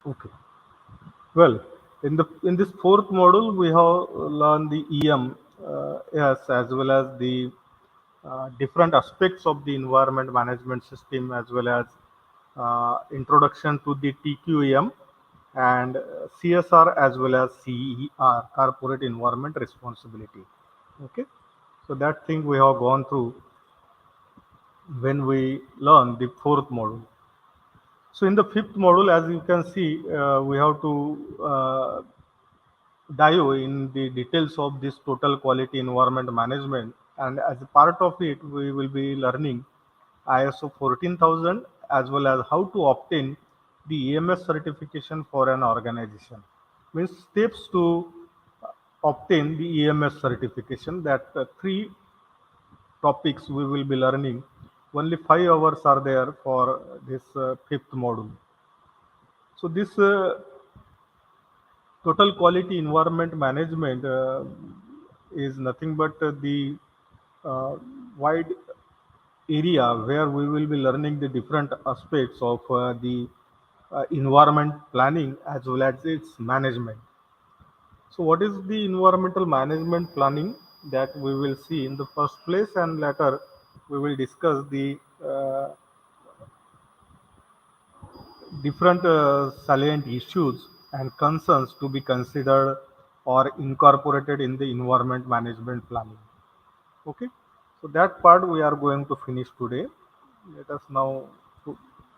Okay. Well, in this fourth module, we have learned the EM, yes, as well as the different aspects of the environment management system, as well as introduction to the TQEM and CSR, as well as CER, corporate environment responsibility. Okay, so that thing we have gone through when we learn the fourth module. So in the fifth module, as you can see, we have to dive in the details of this total quality environment management, and as a part of it we will be learning ISO 14000 as well as how to obtain the EMS certification for an organization. Means steps to obtain the EMS certification, that three topics we will be learning. Only 5 hours are there for this fifth module. So this total quality environment management is nothing but the uh, wide area where we will be learning the different aspects of the environment planning as well as its management. So, what is the environmental management planning that we will see in the first place, and later we will discuss the different salient issues and concerns to be considered or incorporated in the environment management planning. Okay, so that part we are going to finish today. Let us now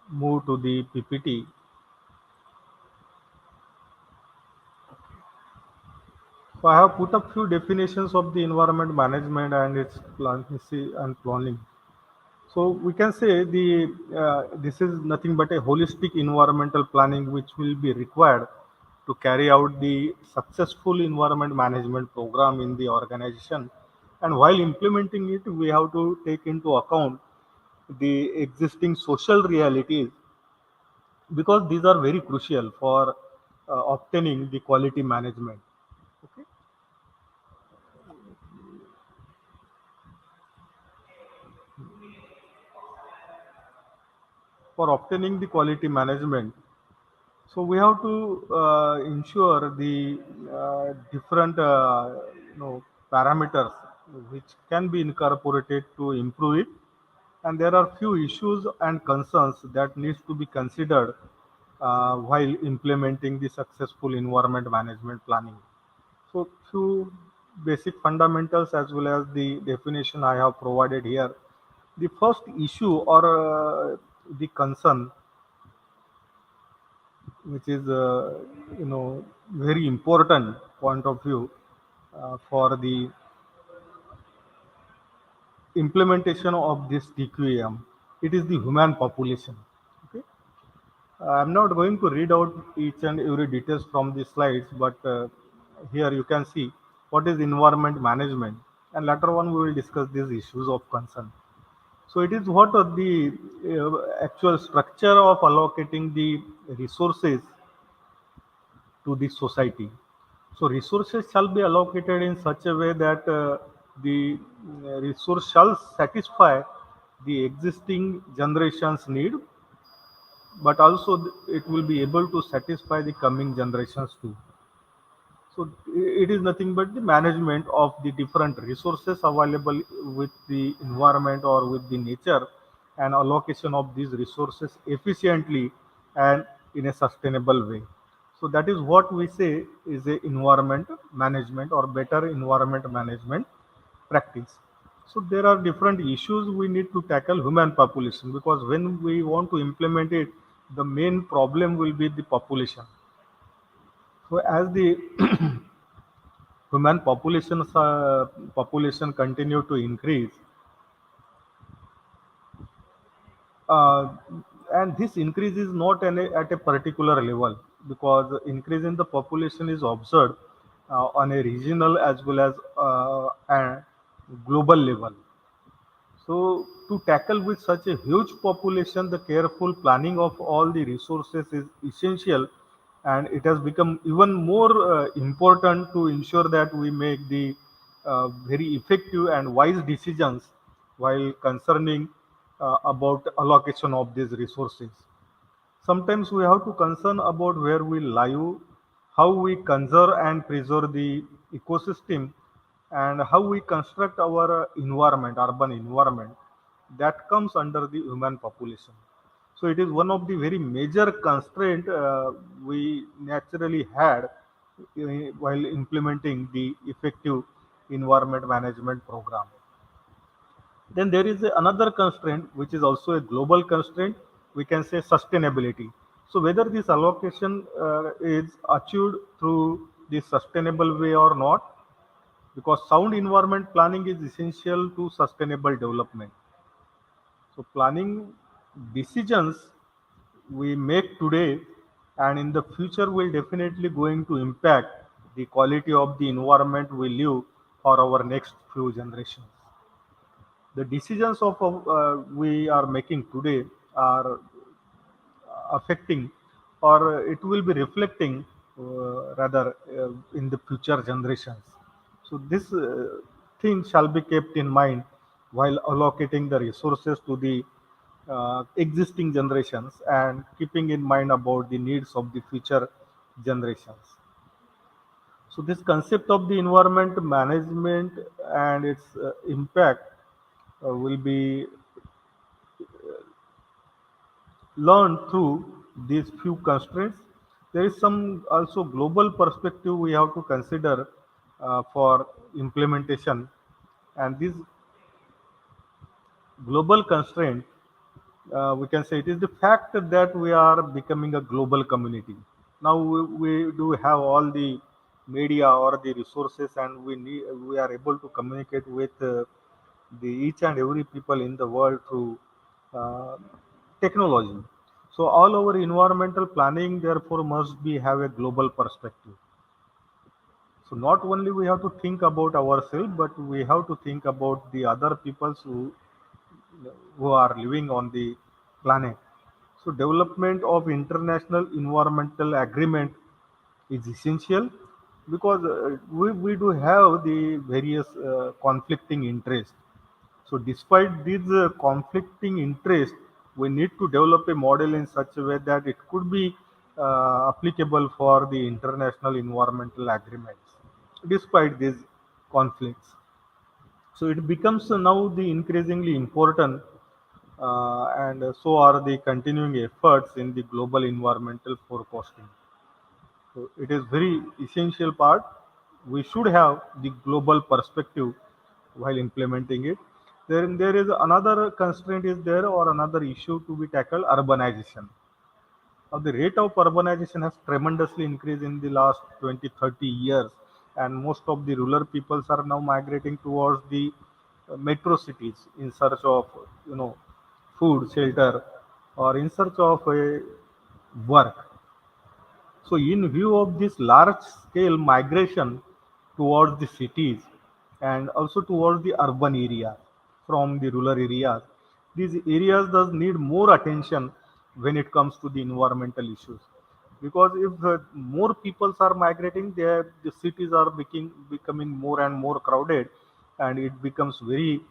move to the PPT. So I have put up few definitions of the environment management and its planning and planning. So we can say the this is nothing but a holistic environmental planning which will be required to carry out the successful environment management program in the organization. And while implementing it, we have to take into account the existing social realities because these are very crucial for obtaining the quality management. Okay. For obtaining the quality management, so we have to ensure the different parameters which can be incorporated to improve it, and there are few issues and concerns that needs to be considered while implementing the successful environment management planning. So few basic fundamentals as well as the definition I have provided here. The first issue or the concern which is very important point of view for the implementation of this TQAM. It is the human population. Okay, I'm not going to read out each and every details from the slides, but here you can see what is environment management, and later on we will discuss these issues of concern. So it is what are the actual structure of allocating the resources to the society. So resources shall be allocated in such a way that the resource shall satisfy the existing generation's need, but also it will be able to satisfy the coming generations too. So it is nothing but the management of the different resources available with the environment or with the nature, and allocation of these resources efficiently and in a sustainable way. So that is what we say is a environment management or better environment management practice. So there are different issues we need to tackle human population, because when we want to implement it, the main problem will be the population. So as the human population continue to increase, uh, and this increase is not at a particular level, because increase in the population is observed on a regional as well as a global level. So to tackle with such a huge population, the careful planning of all the resources is essential, and it has become even more important to ensure that we make the very effective and wise decisions while concerning about allocation of these resources. Sometimes we have to concern about where we live, how we conserve and preserve the ecosystem, and how we construct our environment, urban environment. That comes under the human population. So it is one of the very major constraint we naturally had while implementing the effective environment management program. Then there is another constraint, which is also a global constraint. We can say sustainability. So whether this allocation is achieved through the sustainable way or not, because sound environment planning is essential to sustainable development. So planning decisions we make today and in the future will definitely going to impact the quality of the environment we live for our next few generations. The decisions of we are making today are affecting or it will be reflecting rather in the future generations. So this thing shall be kept in mind while allocating the resources to the existing generations and keeping in mind about the needs of the future generations. So this concept of the environment management and its impact will be learned through these few constraints. There is some also global perspective we have to consider for implementation, and this global constraint, we can say it is the fact that we are becoming a global community. Now we do have all the media or the resources, and we are able to communicate with the each and every people in the world through uh, technology. So all our environmental planning therefore must be have a global perspective. So not only we have to think about ourselves, but we have to think about the other peoples who are living on the planet. So development of international environmental agreement is essential because we do have the various conflicting interests. So despite these conflicting interests, we need to develop a model in such a way that it could be applicable for the international environmental agreements, despite these conflicts. So it becomes now the increasingly important, and so are the continuing efforts in the global environmental forecasting. So it is very essential part. We should have the global perspective while implementing it. Then there is another constraint is there or another issue to be tackled: urbanization. Now the rate of urbanization has tremendously increased in the last 20, 30 years, and most of the rural peoples are now migrating towards the metro cities in search of food, shelter, or in search of a work. So, in view of this large scale migration towards the cities and also towards the urban area from the rural areas, these areas does need more attention when it comes to the environmental issues. Because if more peoples are migrating, the cities are becoming more and more crowded, and it becomes very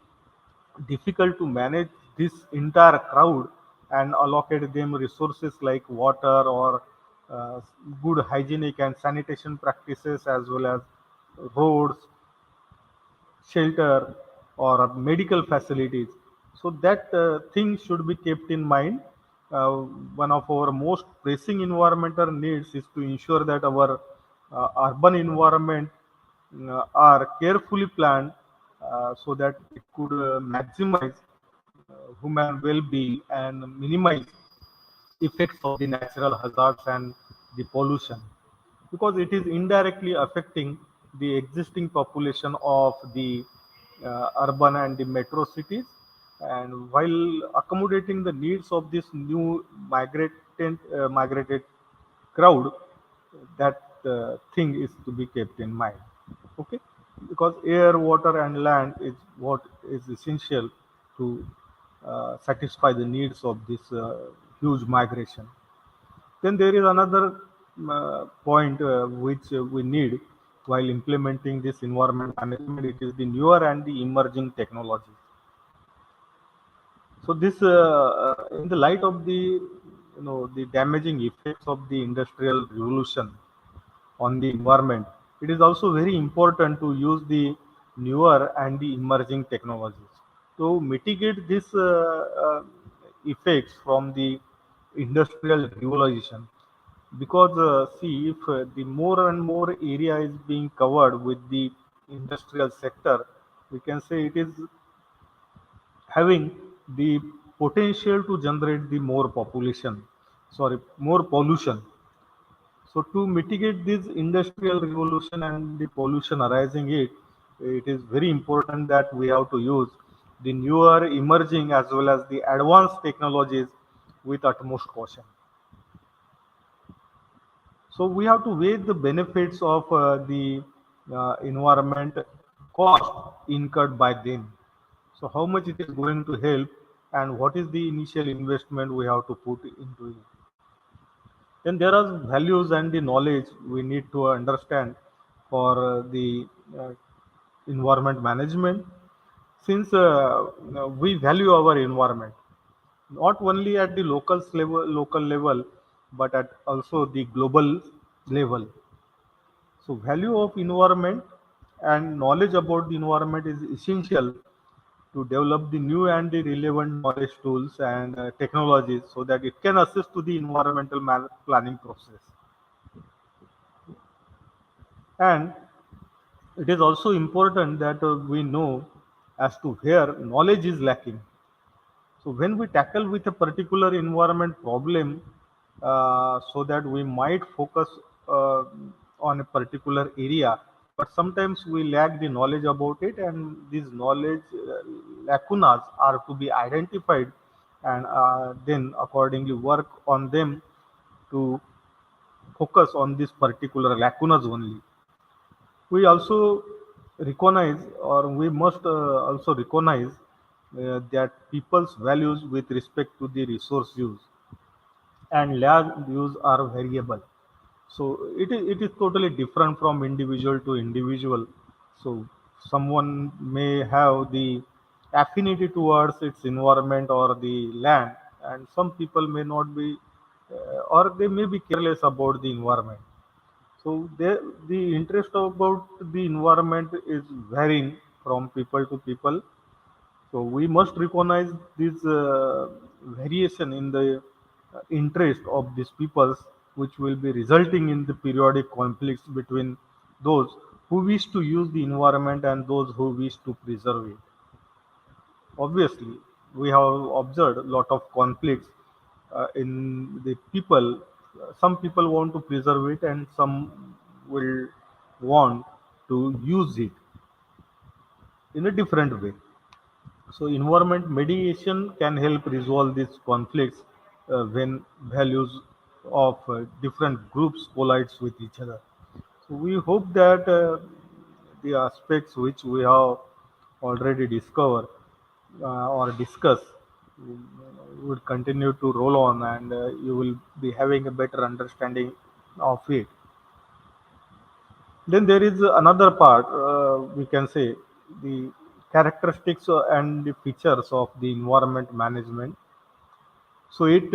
difficult to manage this entire crowd and allocate them resources like water or uh, good hygienic and sanitation practices as well as roads, shelter, or medical facilities. So that thing should be kept in mind. One of our most pressing environmental needs is to ensure that our urban environment are carefully planned so that it could maximize human well-being and minimize effects of the natural hazards and the pollution, because it is indirectly affecting the existing population of the urban and the metro cities, and while accommodating the needs of this new migrated crowd, that thing is to be kept in mind. Okay, because air, water, and land is what is essential to satisfy the needs of this huge migration. Then there is another point which we need while implementing this environment management. It is the newer and the emerging technologies. So this, in the light of the the damaging effects of the industrial revolution on the environment, it is also very important to use the newer and the emerging technologies to mitigate these effects from the industrial revolution. Because see, if the more and more area is being covered with the industrial sector, we can say it is having the potential to generate the more population, sorry, more pollution. So to mitigate this industrial revolution and the pollution arising it is very important that we have to use the newer emerging as well as the advanced technologies with utmost caution. So we have to weigh the benefits of the environment cost incurred by them. So how much it is going to help and what is the initial investment we have to put into it. Then there are values and the knowledge we need to understand for the uh, environment management. Since we value our environment not only at the local level, but at also the global level. So value of environment and knowledge about the environment is essential to develop the new and the relevant knowledge tools and technologies so that it can assist to the environmental planning process. And it is also important that we know as to where knowledge is lacking. So when we tackle with a particular environment problem, so that we might focus uh, on a particular area, but sometimes we lack the knowledge about it, and these knowledge lacunas are to be identified, and then accordingly work on them to focus on these particular lacunas only. We also recognize, or we must also recognize that people's values with respect to the resource use and land use are variable. So it is totally different from individual to individual. So someone may have the affinity towards its environment or the land, and some people may not be, or they may be careless about the environment. So the interest about the environment is varying from people to people. So we must recognize this variation in the interest of these peoples, which will be resulting in the periodic conflicts between those who wish to use the environment and those who wish to preserve it. Obviously, we have observed a lot of conflicts in the people. Some people want to preserve it, and some will want to use it in a different way. So, environment mediation can help resolve these conflicts when values of different groups collides with each other. So, we hope that the aspects which we have already discovered or discussed would continue to roll on, and you will be having a better understanding of it. Then there is another part, we can say, the characteristics and the features of the environment management. So it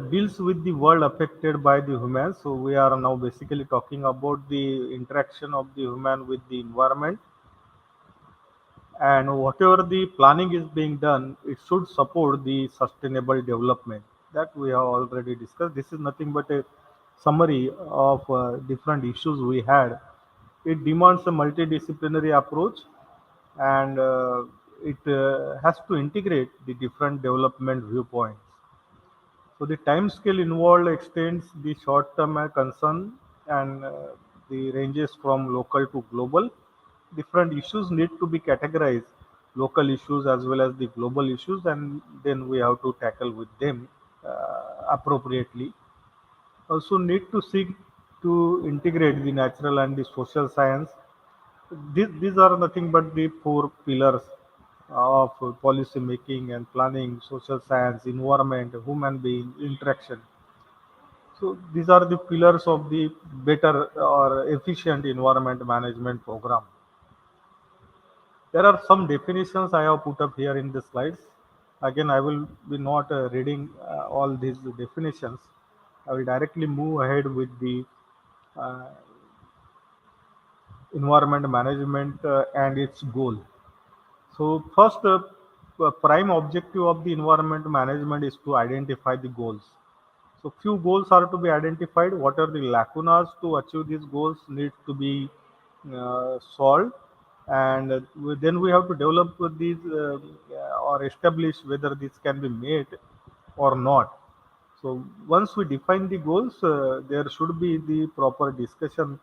deals with the world affected by the humans. So we are now basically talking about the interaction of the human with the environment, and whatever the planning is being done, it should support the sustainable development that we have already discussed. This is nothing but a summary of different issues we had. It demands a multidisciplinary approach, and it has to integrate the different development viewpoints. So the time scale involved extends the short-term concern, and the ranges from local to global. Different issues need to be categorized, local issues as well as the global issues, and then we have to tackle with them appropriately. Also need to seek to integrate the natural and the social science. These are nothing but the four pillars of policy making and planning: social science, environment, human being, interaction. So these are the pillars of the better or efficient environment management program. There are some definitions I have put up here in the slides. Again, I will be not reading all these definitions. I will directly move ahead with the uh, environment management and its goal. So, first, prime objective of the environment management is to identify the goals. So, few goals are to be identified. What are the lacunas to achieve these goals need to be solved, and then we have to develop these or establish whether this can be made or not. So, once we define the goals, there should be the proper discussion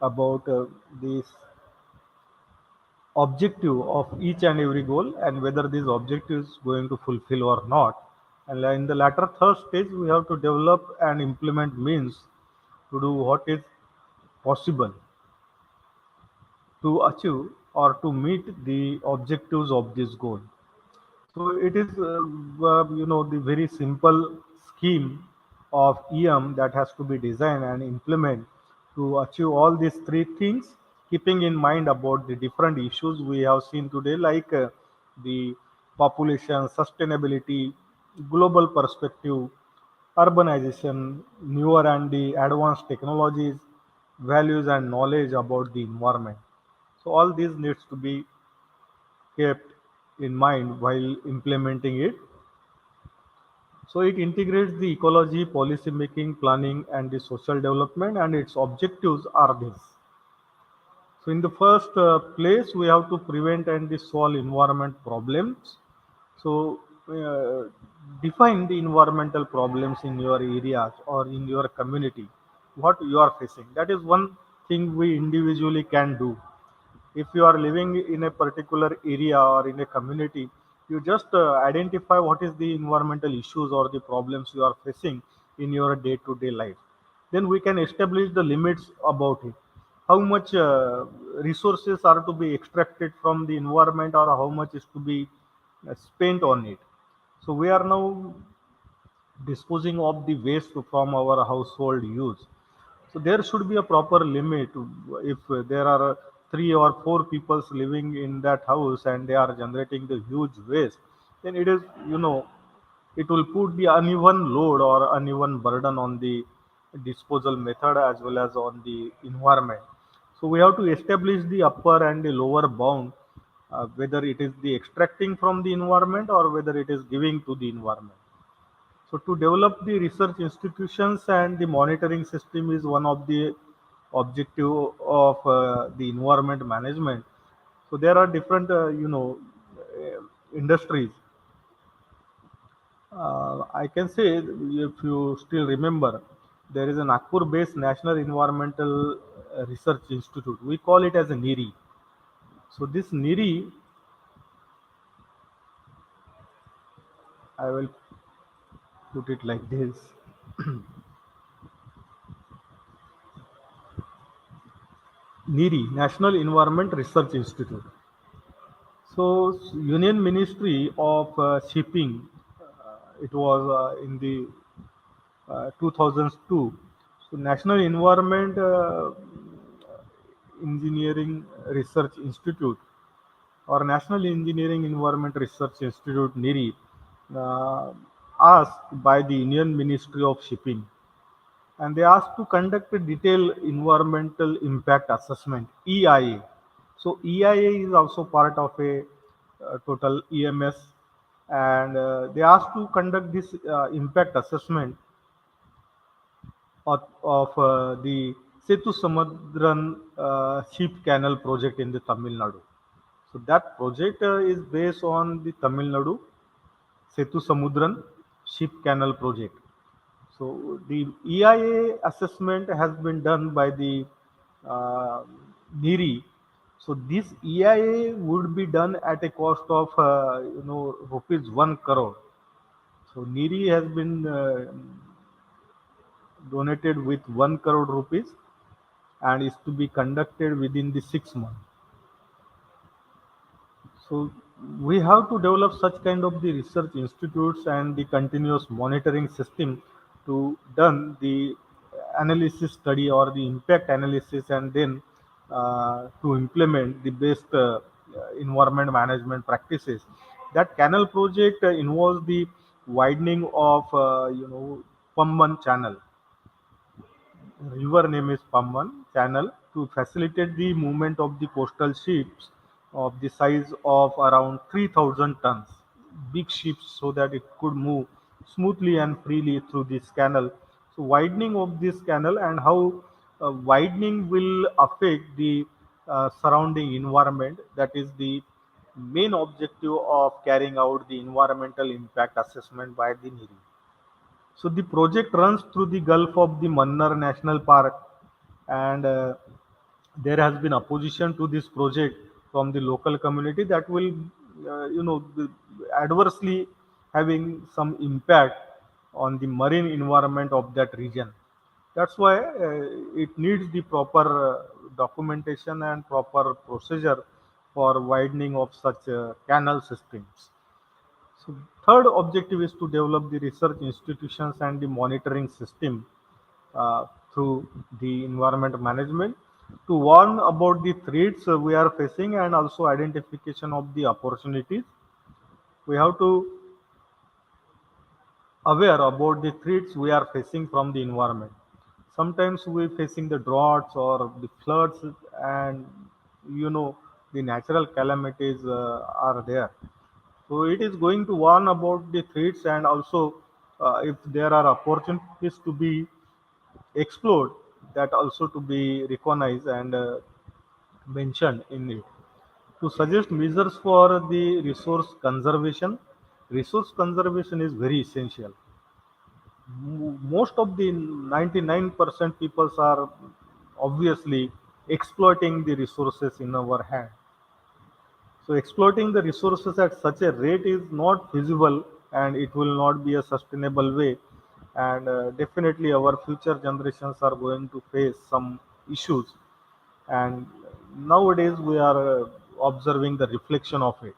about these objective of each and every goal and whether this objective is going to fulfill or not. And in the latter third stage, we have to develop and implement means to do what is possible to achieve or to meet the objectives of this goal. So it is, the very simple scheme of EM that has to be designed and implement to achieve all these three things, keeping in mind about the different issues we have seen today, like the population, sustainability, global perspective, urbanization, newer and the advanced technologies, values and knowledge about the environment. So all these needs to be kept in mind while implementing it. So it integrates the ecology, policy making, planning, and the social development, and its objectives are this. So in the first place, we have to prevent and solve environment problems. So define the environmental problems in your areas or in your community, what you are facing. That is one thing we individually can do. If you are living in a particular area or in a community, you just identify what is the environmental issues or the problems you are facing in your day to day life. Then we can establish the limits about it. How much resources are to be extracted from the environment or how much is to be spent on it. So we are now disposing of the waste from our household use. So there should be a proper limit. If there are three or four people living in that house and they are generating the huge waste, then it is, it will put the uneven load or uneven burden on the disposal method as well as on the environment. So we have to establish the upper and the lower bound, whether it is the extracting from the environment or whether it is giving to the environment. So to develop the research institutions and the monitoring system is one of the objective of the environment management. So there are different, industries. I can say, if you still remember, there is an Nagpur-based National Environmental Research Institute. We call it as a NIRI. So this NIRI, I will put it like this. NIRI, National Environment Research Institute. So, Union Ministry of Shipping, it was in the 2002. So, National Environment Engineering Research Institute or National Engineering Environment Research Institute (NIRI) uh, asked by the Union Ministry of Shipping, and they asked to conduct a detailed environmental impact assessment (EIA). So EIA is also part of a total EMS, and they asked to conduct this impact assessment of the Setu Samudran ship canal project in the Tamil Nadu. So that project is based on the Tamil Nadu Setu Samudran ship canal project. So the EIA assessment has been done by the uh, NIRI. So this EIA would be done at a cost of rupees 1 crore. So NIRI has been donated with 1 crore rupees and is to be conducted within the 6 months. So we have to develop such kind of the research institutes and the continuous monitoring system to done the analysis study or the impact analysis and then to implement the best environment management practices That canal project involves the widening of Pamban Channel. River name is Pamban Channel to facilitate the movement of the coastal ships of the size of around 3,000 tons, big ships, so that it could move smoothly and freely through this canal. So widening of this canal and how widening will affect the surrounding environment, that is the main objective of carrying out the environmental impact assessment by the NIRI. So the project runs through the Gulf of the Mannar National Park, and there has been opposition to this project from the local community that will, adversely having some impact on the marine environment of that region. That's why it needs the proper documentation and proper procedure for widening of such canal systems. So third objective is to develop the research institutions and the monitoring system through the environment management to warn about the threats we are facing and also identification of the opportunities. We have to aware about the threats we are facing from the environment. Sometimes we facing the droughts or the floods, and you know the natural calamities are there. So it is going to warn about the threats, and also if there are opportunities to be explored, that also to be recognized and mentioned in it. To suggest measures for the resource conservation. Resource conservation is very essential. Most of the 99% people are obviously exploiting the resources in our hand. So exploiting the resources at such a rate is not feasible, and it will not be a sustainable way. And definitely our future generations are going to face some issues. And nowadays we are observing the reflection of it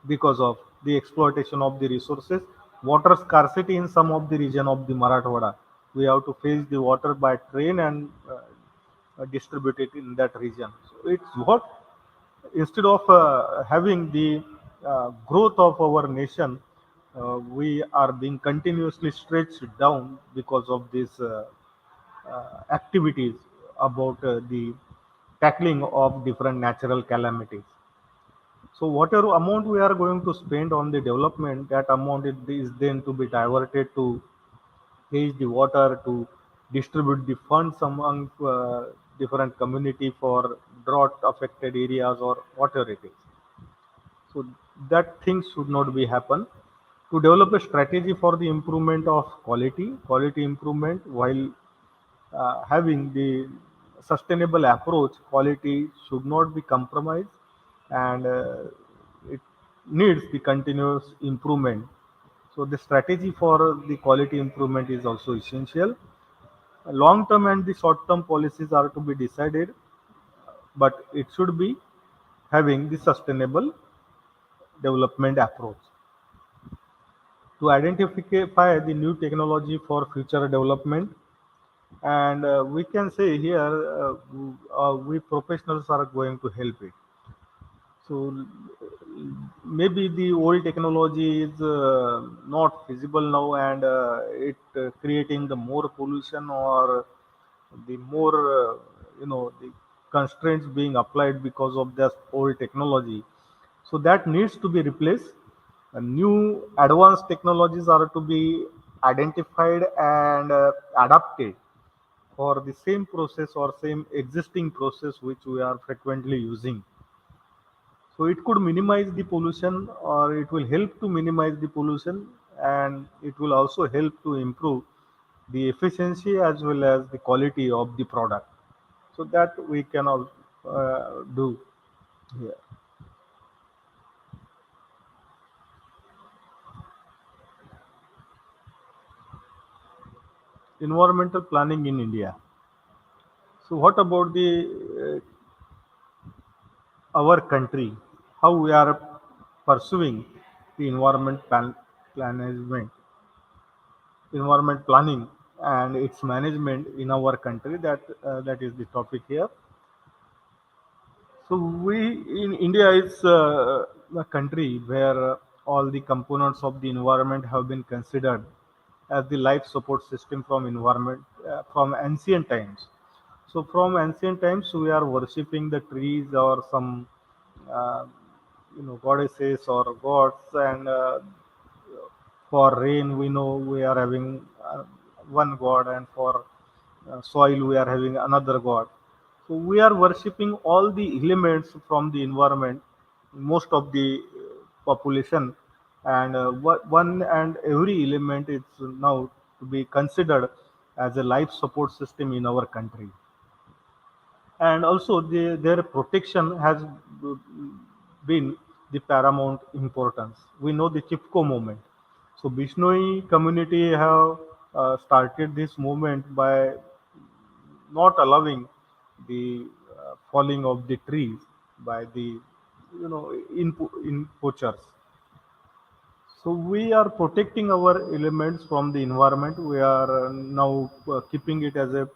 because of the exploitation of the resources. Water scarcity in some of the region of the Marathwada. We have to face the water by train and distribute it in that region. So it's what, instead of having the growth of our nation, we are being continuously stretched down because of these activities about the tackling of different natural calamities. So whatever amount we are going to spend on the development, that amount is then to be diverted to raise the water, to distribute the funds among different community for drought affected areas or whatever it is. So that things should not be happen. To develop a strategy for the improvement of quality improvement while having the sustainable approach, quality should not be compromised, and it needs the continuous improvement. So the strategy for the quality improvement is also essential. Long term and the short term policies are to be decided, but it should be having the sustainable development approach. To identify the new technology for future development, and we can say here we professionals are going to help it. So maybe the old technology is not feasible now, and it creating the more pollution or the more the constraints being applied because of this old technology. So that needs to be replaced. New advanced technologies are to be identified and adapted for the same process or same existing process which we are frequently using. So it could minimize the pollution, or it will help to minimize the pollution, and it will also help to improve the efficiency as well as the quality of the product. So that we can all do here. Environmental planning in India. So what about the our country? How we are pursuing the environment planning and its management in our country? That is the topic here. So we in India is a country where all the components of the environment have been considered as the life support system from environment from ancient times. So from ancient times we are worshipping the trees or some uh, goddesses or gods, and for rain we know we are having one god, and for soil we are having another god. So we are worshipping all the elements from the environment, most of the population, and one and every element is now to be considered as a life support system in our country. And also their protection has been the paramount importance. We know the Chipko movement. So Bishnoi community have started this movement by not allowing the falling of the trees by the in poachers. So we are protecting our elements from the environment. We are now keeping it as a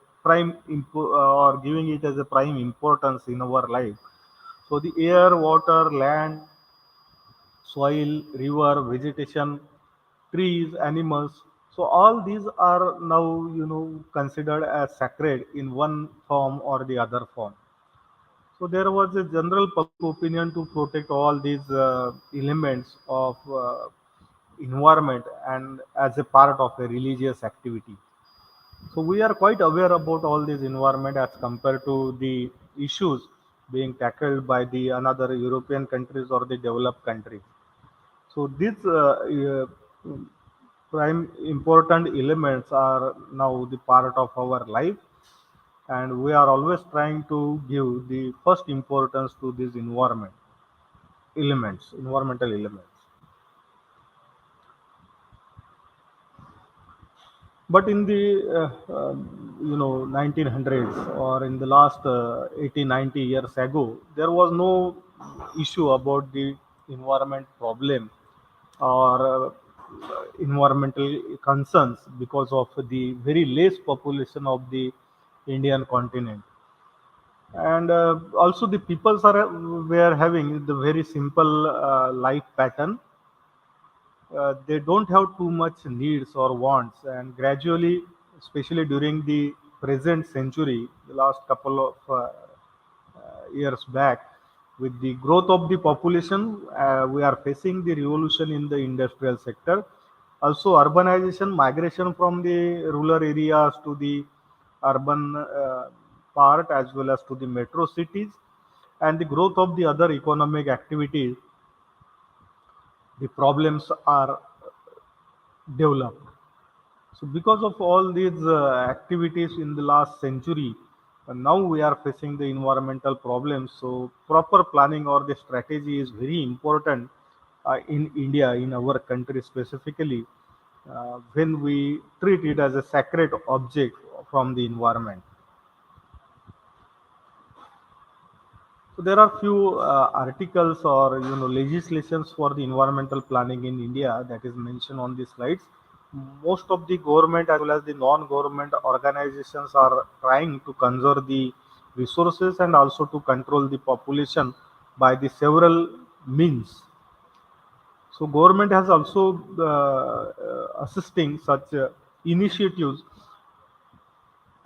or giving it as a prime importance in our life. So the air, water, land, soil, river, vegetation, trees, animals. So all these are now considered as sacred in one form or the other form. So there was a general public opinion to protect all these elements of environment and as a part of a religious activity. So we are quite aware about all these environment as compared to the issues being tackled by the another European countries or the developed countries. So these prime important elements are now the part of our life, and we are always trying to give the first importance to these environmental elements. But in the 1900s, or in the last 80 90 years ago, there was no issue about the environment problem or environmental concerns because of the very less population of the Indian continent. And also the peoples are were having the very simple life pattern. They don't have too much needs or wants, and gradually, especially during the present century, the last couple of years back, with the growth of the population, we are facing the revolution in the industrial sector. Also urbanization, migration from the rural areas to the urban part, as well as to the metro cities, and the growth of the other economic activities. The problems are developed. So because of all these activities in the last century, now we are facing the environmental problems. So proper planning or the strategy is very important in India, in our country specifically, when we treat it as a sacred object from the environment. So there are few articles or legislations for the environmental planning in India that is mentioned on the slides. Most of the government as well as the non-government organizations are trying to conserve the resources and also to control the population by the several means. So government has also assisting such initiatives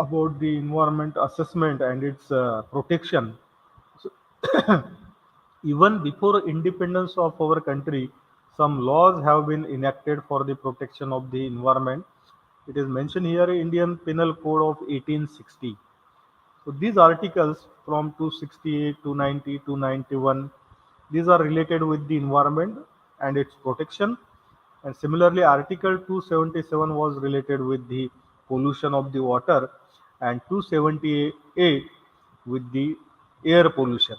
about the environment assessment and its protection. So even before independence of our country, some laws have been enacted for the protection of the environment. It is mentioned here Indian Penal Code of 1860. So these articles from 268, 290, 291, these are related with the environment and its protection. And similarly, Article 277 was related with the pollution of the water, and 278 with the air pollution.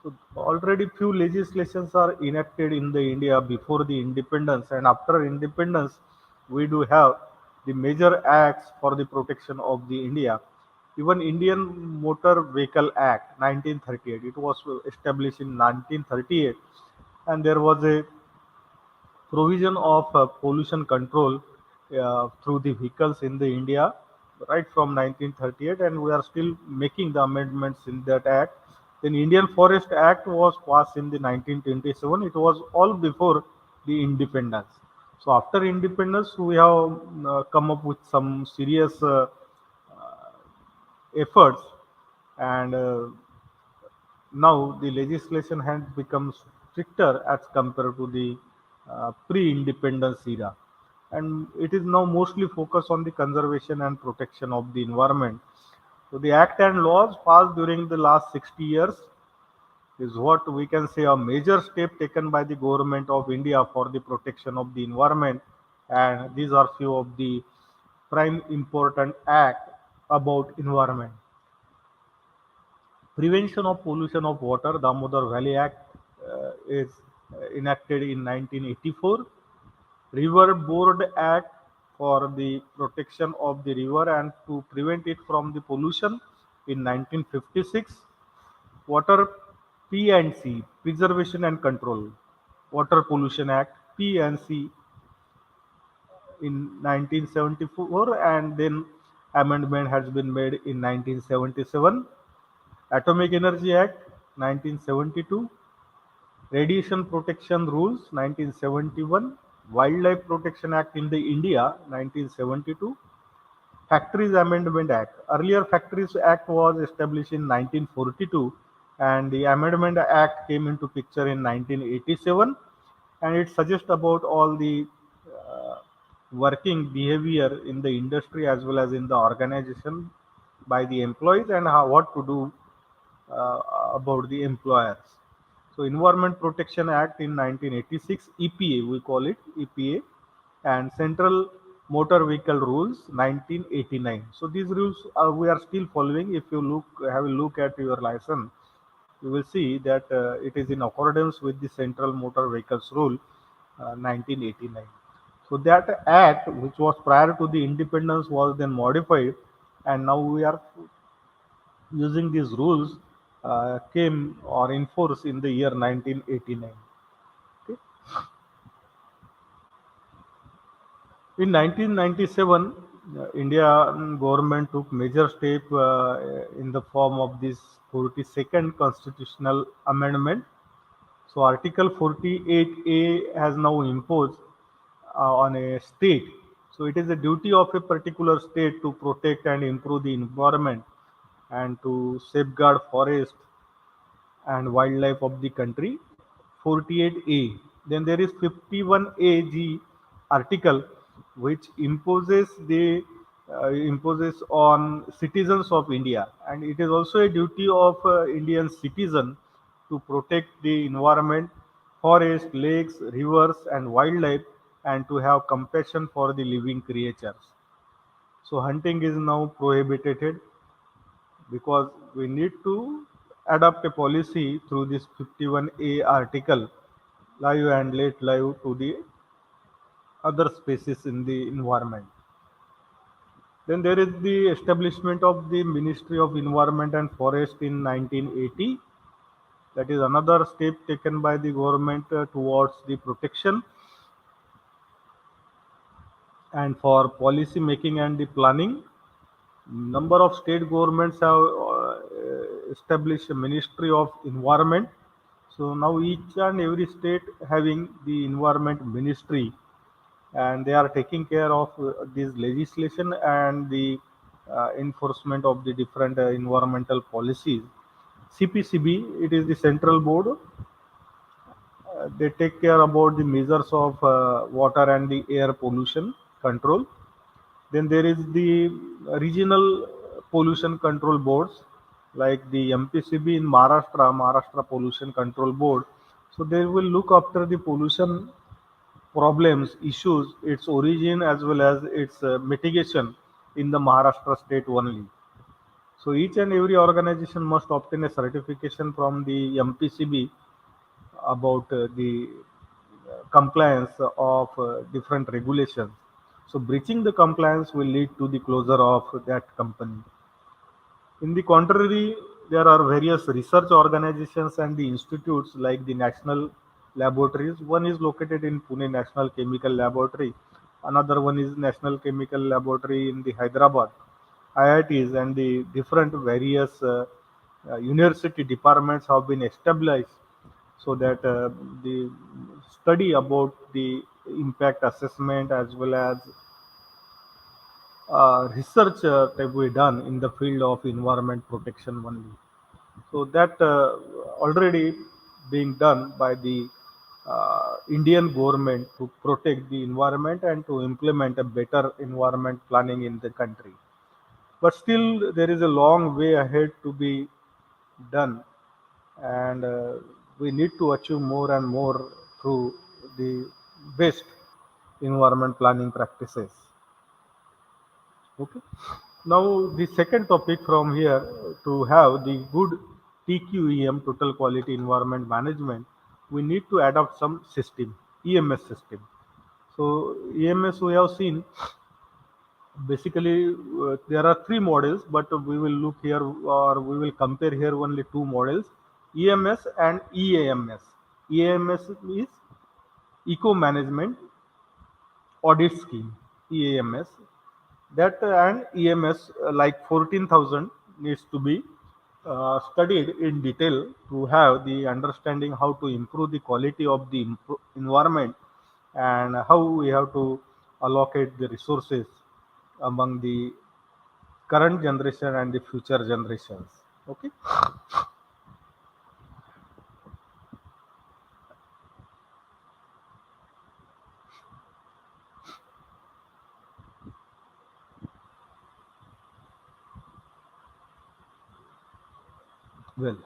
So already few legislations are enacted in the India before the independence, and after independence, we do have the major acts for the protection of the India. Even Indian Motor Vehicle Act 1938, it was established in 1938, and there was a provision of pollution control through the vehicles in the India right from 1938, and we are still making the amendments in that act. Then Indian Forest Act was passed in the 1927. It was all before the independence. So after independence, we have come up with some serious efforts, and now the legislation has become stricter as compared to the pre-independence era, and it is now mostly focused on the conservation and protection of the environment. So the act and laws passed during the last 60 years is what we can say a major step taken by the government of India for the protection of the environment, and these are few of the prime important act about environment. Prevention of Pollution of Water, Damodar Valley Act is enacted in 1984. River Board Act for the protection of the river and to prevent it from the pollution in 1956. Water P&C, Preservation and Control, Water Pollution Act, P&C in 1974, and then amendment has been made in 1977. Atomic Energy Act 1972, Radiation Protection Rules 1971, Wildlife Protection Act in the India 1972, Factories Amendment Act. Earlier Factories Act was established in 1942, and the Amendment Act came into picture in 1987, and it suggests about all the uh, working behavior in the industry as well as in the organization by the employees, and what to do uh, about the employers. So Environment Protection Act in 1986, EPA we call it EPA, and Central Motor Vehicle Rules 1989. So these rules we are still following. If you have a look at your license, you will see that it is in accordance with the Central Motor Vehicles Rule 1989. So that act, which was prior to the independence, was then modified, and now we are using these rules came or in force in the year 1989. Okay. In 1997, Indian government took major step in the form of this 42nd constitutional amendment. So Article 48A has now imposed on a state. So it is a duty of a particular state to protect and improve the environment and to safeguard forest and wildlife of the country. 48A. Then there is 51AG article which imposes on citizens of India, and it is also a duty of Indian citizen to protect the environment, forest, lakes, rivers, and wildlife, and to have compassion for the living creatures. So hunting is now prohibited because we need to adopt a policy through this 51A article, live and let live to the other species in the environment. Then there is the establishment of the Ministry of Environment and Forest in 1980. That is another step taken by the government towards the protection and for policy making and the planning. Number of state governments have established a Ministry of Environment. So now each and every state having the environment ministry, and they are taking care of this legislation and the enforcement of the different environmental policies. CPCB, it is the central board. They take care about the measures of water and the air pollution control. Then there is the regional pollution control boards like the MPCB in Maharashtra, Maharashtra Pollution Control Board. So they will look after the pollution problems, issues, its origin as well as its mitigation in the Maharashtra state only. So each and every organization must obtain a certification from the MPCB about the compliance of different regulations. So breaching the compliance will lead to the closure of that company. In the contrary, there are various research organizations and the institutes like the national laboratories. One is located in Pune National Chemical Laboratory. Another one is National Chemical Laboratory in the Hyderabad. IITs and the different various university departments have been established so that the study about the impact assessment as well as research that we done in the field of environment protection only. So that already being done by the Indian government to protect the environment and to implement a better environment planning in the country. But still, there is a long way ahead to be done, and we need to achieve more and more through the best environment planning practices. Okay. Now, the second topic from here, to have the good TQEM, total quality environment management, we need to adopt some system, EMS system. So EMS we have seen basically there are three models, but we will look here or we will compare here only two models, EMS and EAMS. EAMS is Eco Management Audit Scheme, EAMS. That and EMS like 14,000 needs to be studied in detail to have the understanding how to improve the quality of the environment and how we have to allocate the resources among the current generation and the future generations. Okay. Well,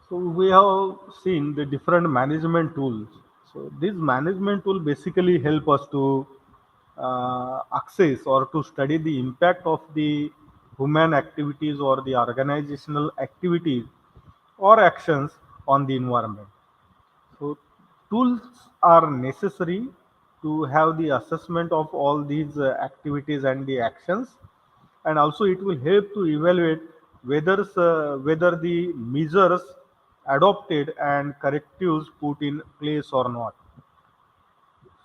so we have seen the different management tools. So this management tool basically help us to access or to study the impact of the human activities or the organizational activities or actions on the environment. So tools are necessary to have the assessment of all these activities and the actions, and also it will help to evaluate whether the measures adopted and correctives put in place or not.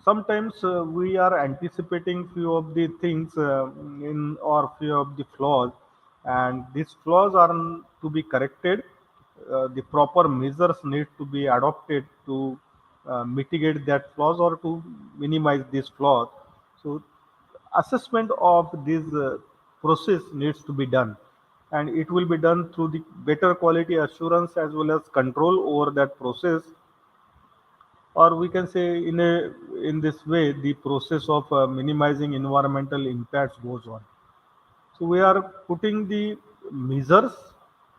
Sometimes we are anticipating few of the things in or few of the flaws, and these flaws are to be corrected. The proper measures need to be adopted to mitigate that flaws or to minimize these flaws. So assessment of this process needs to be done, and it will be done through the better quality assurance as well as control over that process, or we can say in this way the process of minimizing environmental impacts goes on. So we are putting the measures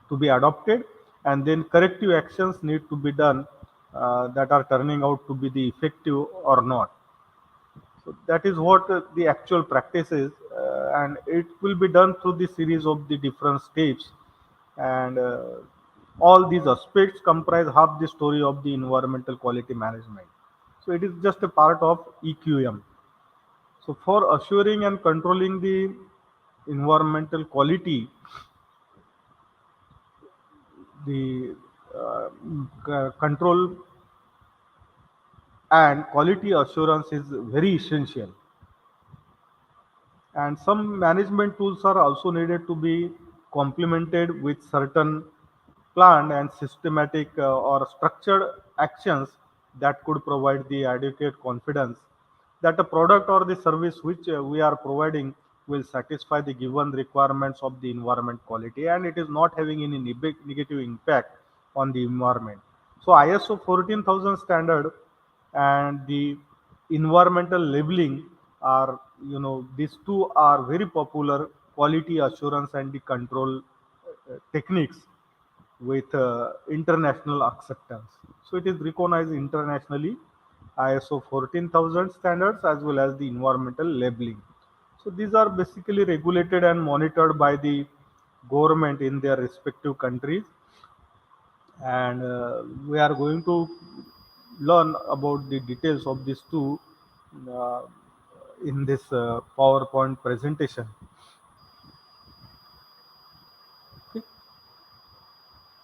to be adopted, and then corrective actions need to be done that are turning out to be the effective or not. So that is what the actual practice is, and it will be done through the series of the different steps, and all these aspects comprise half the story of the environmental quality management. So it is just a part of EQM. So for assuring and controlling the environmental quality, the control and quality assurance is very essential. And some management tools are also needed to be complemented with certain planned and systematic or structured actions that could provide the adequate confidence that the product or the service which we are providing will satisfy the given requirements of the environment quality, and it is not having any negative impact on the environment. So ISO 14000 standard and the environmental labeling are, these two are very popular quality assurance and the control techniques with international acceptance. So it is recognized internationally, ISO 14000 standards as well as the environmental labeling. So these are basically regulated and monitored by the government in their respective countries, and we are going to learn about the details of these two uh, in this PowerPoint presentation.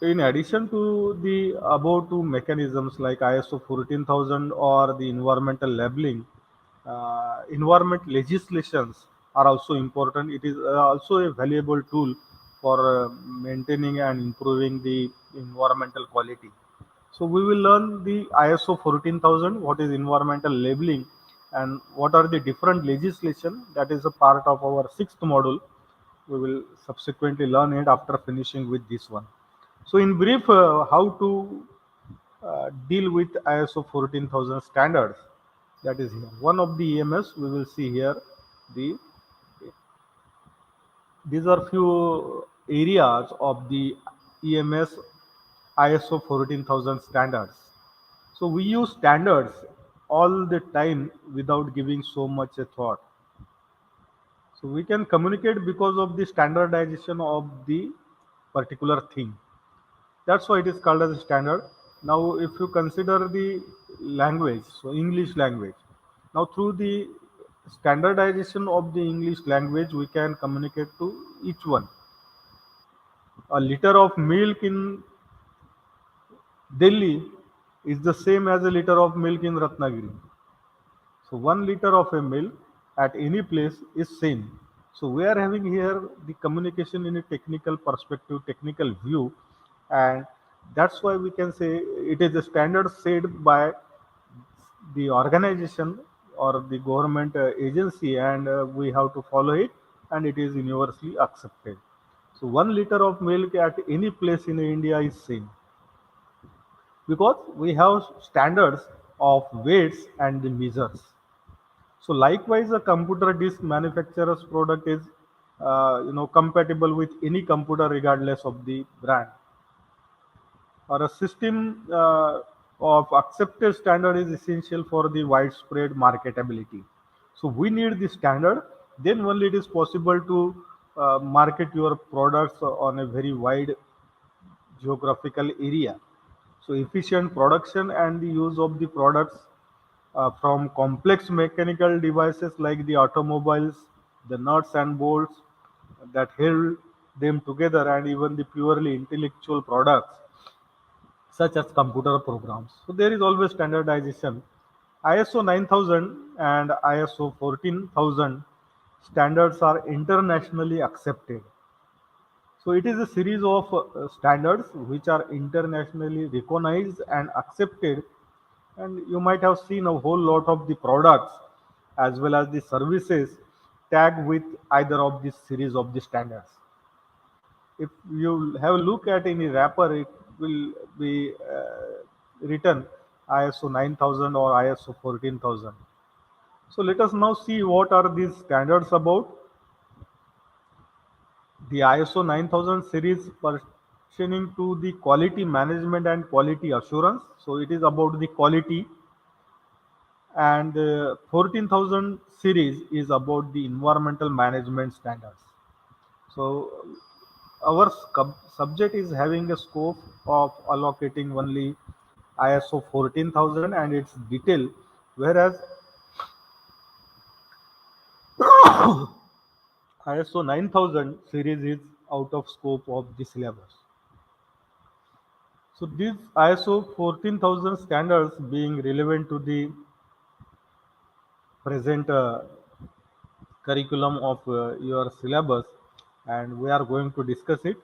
In addition to the above two mechanisms like ISO 14000 or the environmental labeling, environment legislations are also important. It is also a valuable tool for maintaining and improving the environmental quality. So we will learn the ISO 14000, what is environmental labeling, and what are the different legislation. That is a part of our sixth module. We will subsequently learn it after finishing with this one. So in brief, how to deal with ISO 14000 standards. That is here. One of the EMS we will see here. The These are few areas of the EMS ISO 14000 standards. So we use standards all the time without giving so much a thought. So we can communicate because of the standardization of the particular thing. That's why it is called as a standard. Now, if you consider the language, so English language, now through the standardization of the English language, we can communicate to each one. A liter of milk in Delhi is the same as a liter of milk in Ratnagiri. So 1 liter of a milk at any place is same. So we are having here the communication in a technical perspective, technical view, and that's why we can say it is a standard set by the organization or the government agency, and we have to follow it, and it is universally accepted. So 1 liter of milk at any place in India is same because we have standards of weights and the measures. So likewise, a computer disk manufacturer's product is compatible with any computer regardless of the brand. Or a system of accepted standard is essential for the widespread marketability. So we need the standard. Then only it is possible to market your products on a very wide geographical area. So efficient production and the use of the products from complex mechanical devices like the automobiles, the nuts and bolts that held them together, and even the purely intellectual products such as computer programs. So there is always standardization. ISO 9000 and ISO 14000 standards are internationally accepted. So it is a series of standards which are internationally recognized and accepted, and you might have seen a whole lot of the products as well as the services tagged with either of this series of the standards. If you have a look at any wrapper, it will be written ISO 9000 or ISO 14000. So let us now see what are these standards about. The ISO 9000 series pertaining to the quality management and quality assurance. So it is about the quality, and 14000 series is about the environmental management standards. So our subject is having a scope of allocating only ISO 14000 and its detail, whereas ISO 9000 series is out of scope of the syllabus. So these ISO 14000 standards being relevant to the present curriculum of your syllabus, and we are going to discuss it.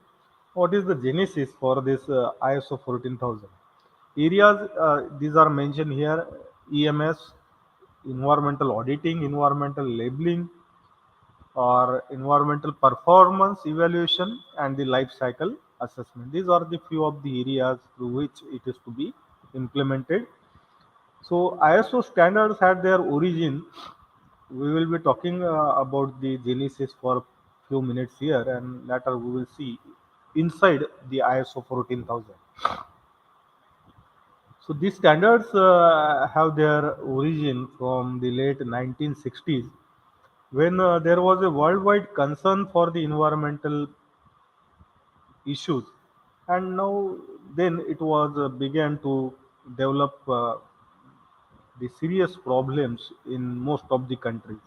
What is the genesis for this ISO 14000? Areas these are mentioned here: EMS, environmental auditing, environmental labeling, or environmental performance evaluation, and the life cycle assessment. These are the few of the areas through which it is to be implemented. So ISO standards had their origin. We will be talking about the genesis for few minutes here, and later we will see inside the ISO 14000. So these standards have their origin from the late 1960s, when there was a worldwide concern for the environmental issues, and now then it was began to develop the serious problems in most of the countries.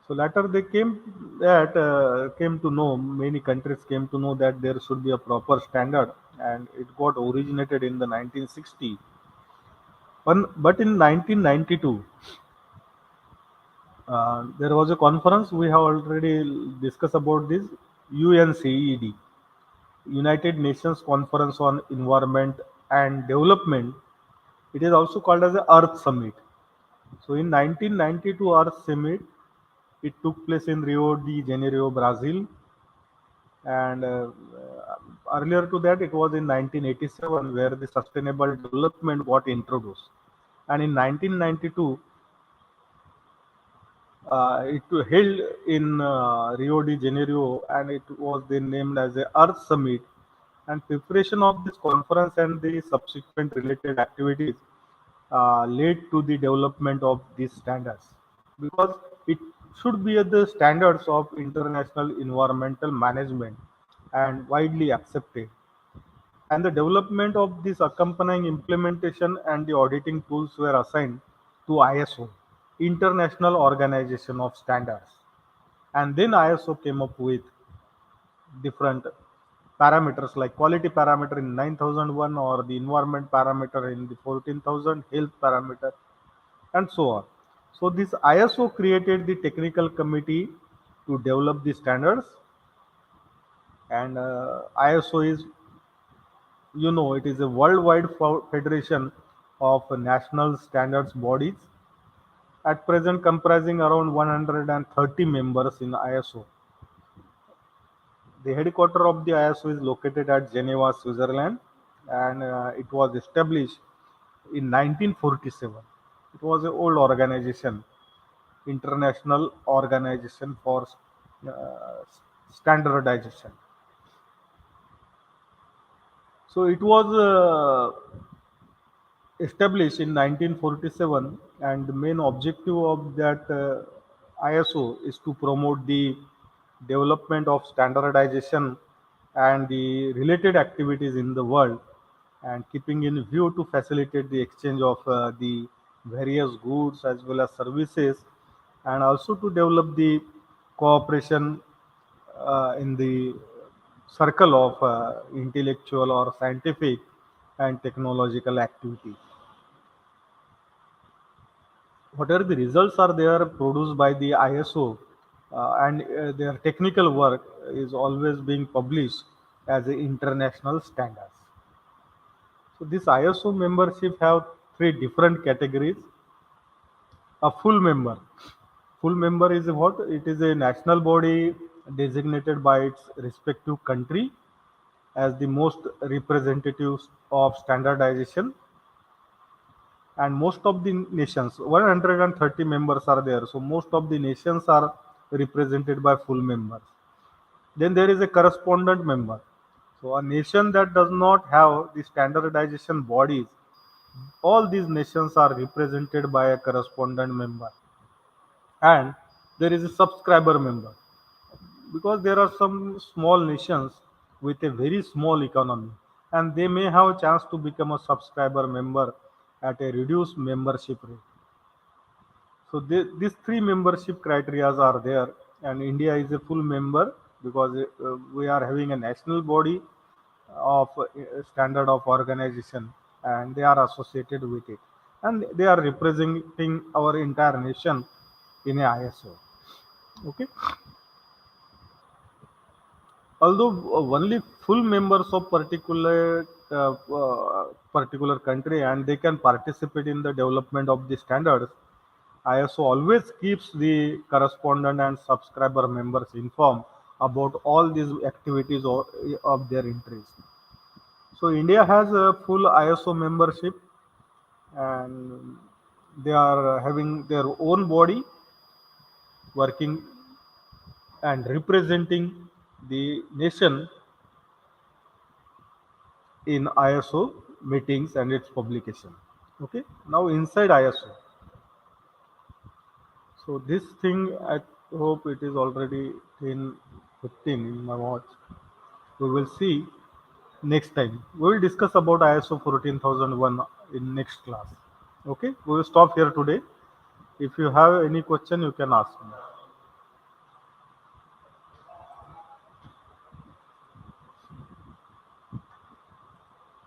So later they came to know, many countries came to know that there should be a proper standard, and it got originated in the 1960s. But in 1992, There was a conference we have already discussed about this UNCED, United Nations Conference on Environment and Development. It is also called as the Earth Summit. So in 1992 Earth Summit, it took place in Rio de Janeiro, Brazil, and earlier to that it was in 1987 where the Sustainable Development got introduced, and in 1992 it held in Rio de Janeiro, and it was then named as the Earth Summit. And preparation of this conference and the subsequent related activities led to the development of these standards, because it should be at the standards of international environmental management and widely accepted. And the development of this accompanying implementation and the auditing tools were assigned to ISO, International Organization of Standards. And then ISO came up with different parameters like quality parameter in 9001, or the environment parameter in the 14000, health parameter, and so on. So this ISO created the technical committee to develop the standards, and ISO is, it is a worldwide federation of national standards bodies, at present comprising around 130 members in ISO. The headquarters of the ISO is located at Geneva, Switzerland, and it was established in 1947. It was an old organization, International Organization for uh, Standardization. So it was established in 1947, and the main objective of that ISO is to promote the development of standardization and the related activities in the world, and keeping in view to facilitate the exchange of the various goods as well as services, and also to develop the cooperation in the circle of intellectual or scientific and technological activity. Whatever the results are there produced by the ISO, and their technical work is always being published as a international standards. So this ISO membership have three different categories. A full member. Full member is what? It is a national body designated by its respective country as the most representatives of standardization, and most of the nations, 130 members are there, so most of the nations are represented by full members. Then there is a correspondent member. So a nation that does not have the standardization bodies, all these nations are represented by a correspondent member. And there is a subscriber member, because there are some small nations with a very small economy, and they may have a chance to become a subscriber member at a reduced membership rate. So these three membership criteria are there, and India is a full member because we are having a national body of standard of organization, and they are associated with it, and they are representing our entire nation in a ISO. Okay. Although only full members of particular country and they can participate in the development of the standards, ISO always keeps the correspondent and subscriber members informed about all these activities of their interest. So India has a full ISO membership, and they are having their own body working and representing the nation in ISO meetings and its publication. Okay. Now inside ISO. So this thing, I hope it is already in 15 in my watch. We will see next time. We will discuss about ISO 14001 in next class. Okay. We will stop here today. If you have any question, you can ask me.